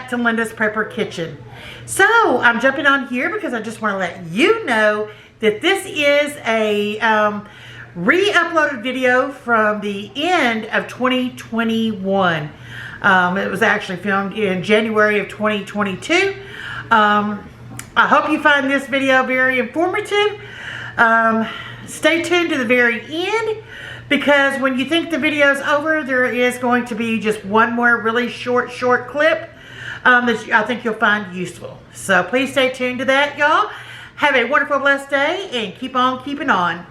back to Linda's Prepper Kitchen. So I'm jumping on here because I just want to let you know that this is a re-uploaded video from the end of 2021. It was actually filmed in January of 2022. I hope you find this video very informative. Stay tuned to the very end, because when you think the video is over, there is going to be just one more really short clip that I think you'll find useful. So please stay tuned to that, y'all. Have a wonderful, blessed day, and keep on keeping on.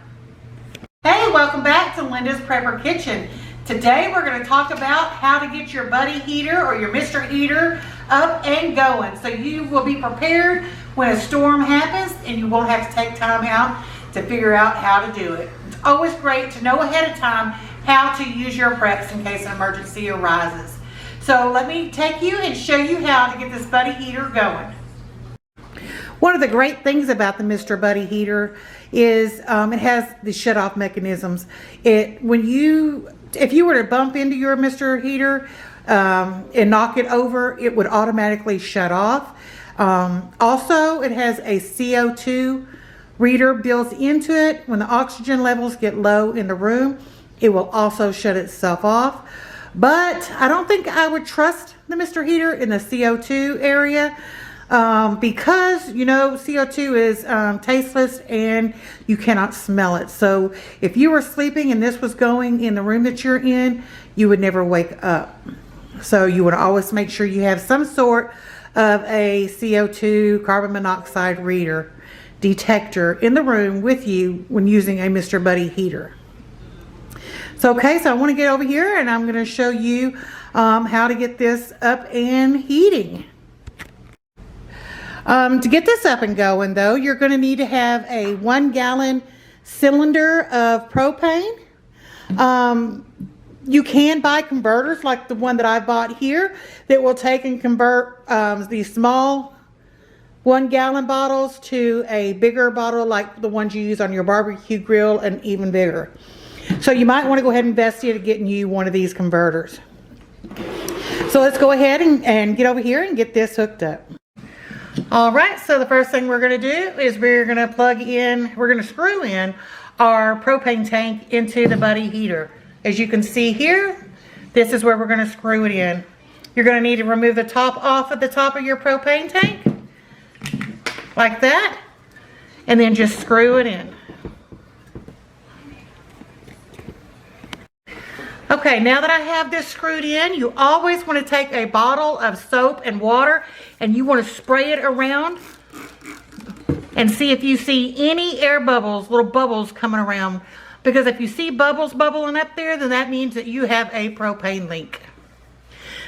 Hey, welcome back to Linda's Prepper Kitchen. Today we're going to talk about how to get your buddy heater or your Mr. Heater up and going, so you will be prepared when a storm happens and you won't have to take time out to figure out how to do it. It's always great to know ahead of time how to use your preps in case an emergency arises. So let me take you and show you how to get this buddy heater going. One of the great things about the Mr. Buddy heater is it has the shut-off mechanisms. If you were to bump into your Mr. Heater and knock it over, it would automatically shut off. Also, it has a CO2 reader built into it. When the oxygen levels get low in the room, it will also shut itself off. But I don't think I would trust the Mr. Heater in the CO2 area because, you know, CO2 is tasteless and you cannot smell it. So if you were sleeping and this was going in the room that you're in, you would never wake up. So you would always make sure you have some sort of a CO2 carbon monoxide reader detector in the room with you when using a Mr. Buddy heater. So okay, so I want to get over here and I'm going to show you how to get this up and heating. To get this up and going though, you're going to need to have a 1 gallon cylinder of propane. You can buy converters like the one that I bought here that will take and convert these small 1 gallon bottles to a bigger bottle like the ones you use on your barbecue grill, and even bigger. So you might want to go ahead and investigate getting you one of these converters. So let's go ahead and get over here and get this hooked up. All right, so the first thing we're going to do is we're going to screw in our propane tank into the Buddy heater. As you can see here, this is where we're going to screw it in. You're going to need to remove the top off of the top of your propane tank, like that, and then just screw it in. Okay, now that I have this screwed in, you always want to take a bottle of soap and water and you want to spray it around and see if you see any air bubbles, little bubbles coming around. Because if you see bubbles bubbling up there, then that means that you have a propane leak.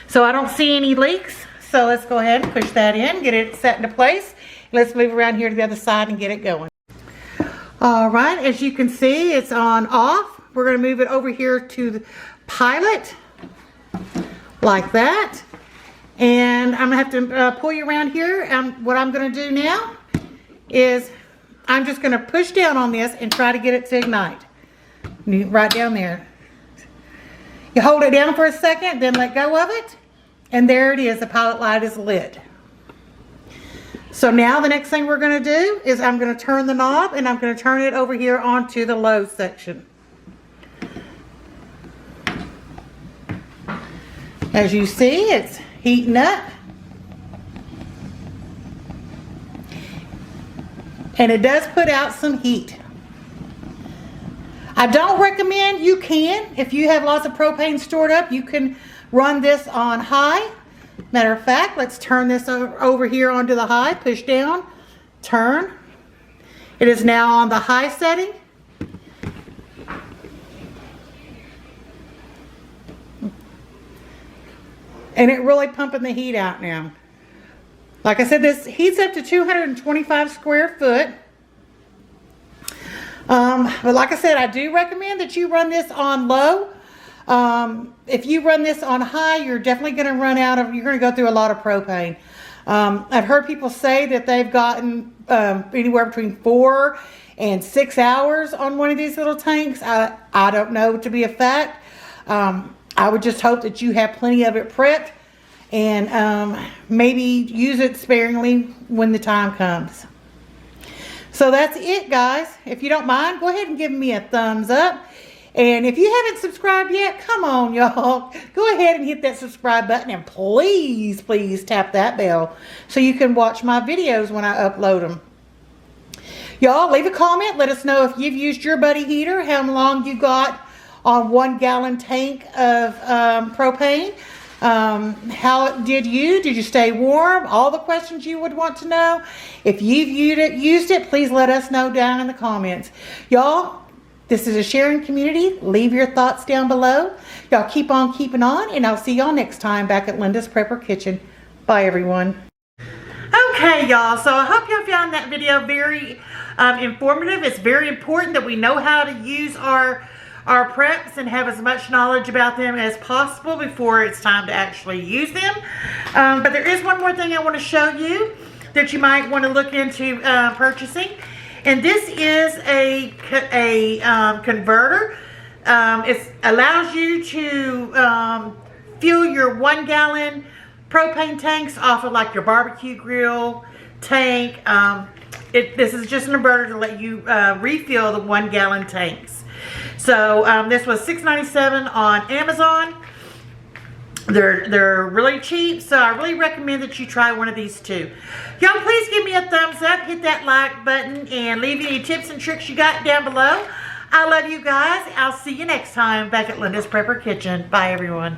So I don't see any leaks, so let's go ahead and push that in, get it set into place. Let's move around here to the other side and get it going. All right, as you can see, it's on off. We're going to move it over here to the pilot, like that. And I'm going to have to pull you around here. And what I'm going to do now is I'm just going to push down on this and try to get it to ignite. Right down there. You hold it down for a second, then let go of it. And there it is, the pilot light is lit. So now the next thing we're going to do is I'm going to turn the knob and I'm going to turn it over here onto the low section. As you see, it's heating up. And it does put out some heat. I don't recommend, you can, if you have lots of propane stored up, you can run this on high. Matter of fact, let's turn this over here onto the high, push down, turn. It is now on the high setting. And it really pumping the heat out now. Like I said, this heats up to 225 square foot. But like I said, I do recommend that you run this on low. If you run this on high, you're definitely going to you're going to go through a lot of propane. I've heard people say that they've gotten anywhere between 4 and 6 hours on one of these little tanks. I don't know to be a fact. I would just hope that you have plenty of it prepped and maybe use it sparingly when the time comes. So that's it, guys. If you don't mind, go ahead and give me a thumbs up. And if you haven't subscribed yet, come on, y'all. Go ahead and hit that subscribe button, and please, please tap that bell so you can watch my videos when I upload them. Y'all, leave a comment. Let us know if you've used your buddy heater, how long you got on 1 gallon tank of propane. How did you stay warm? All the questions you would want to know. If you've used it, please let us know down in the comments. Y'all, this is a sharing community. Leave your thoughts down below. Y'all keep on keeping on, and I'll see y'all next time back at Linda's Prepper Kitchen. Bye, everyone. Okay, y'all, so I hope y'all found that video very informative. It's very important that we know how to use our preps and have as much knowledge about them as possible before it's time to actually use them. But there is one more thing I want to show you that you might want to look into purchasing. And this is a converter. It allows you to fill your 1 gallon propane tanks off of like your barbecue grill tank. This is just an inverter to let you refill the 1 gallon tanks. So this was $6.97 on Amazon. They're really cheap, so I really recommend that you try one of these too. Y'all, please give me a thumbs up, hit that like button, and leave any tips and tricks you got down below. I love you guys. I'll see you next time back at Linda's Prepper Kitchen. Bye, everyone.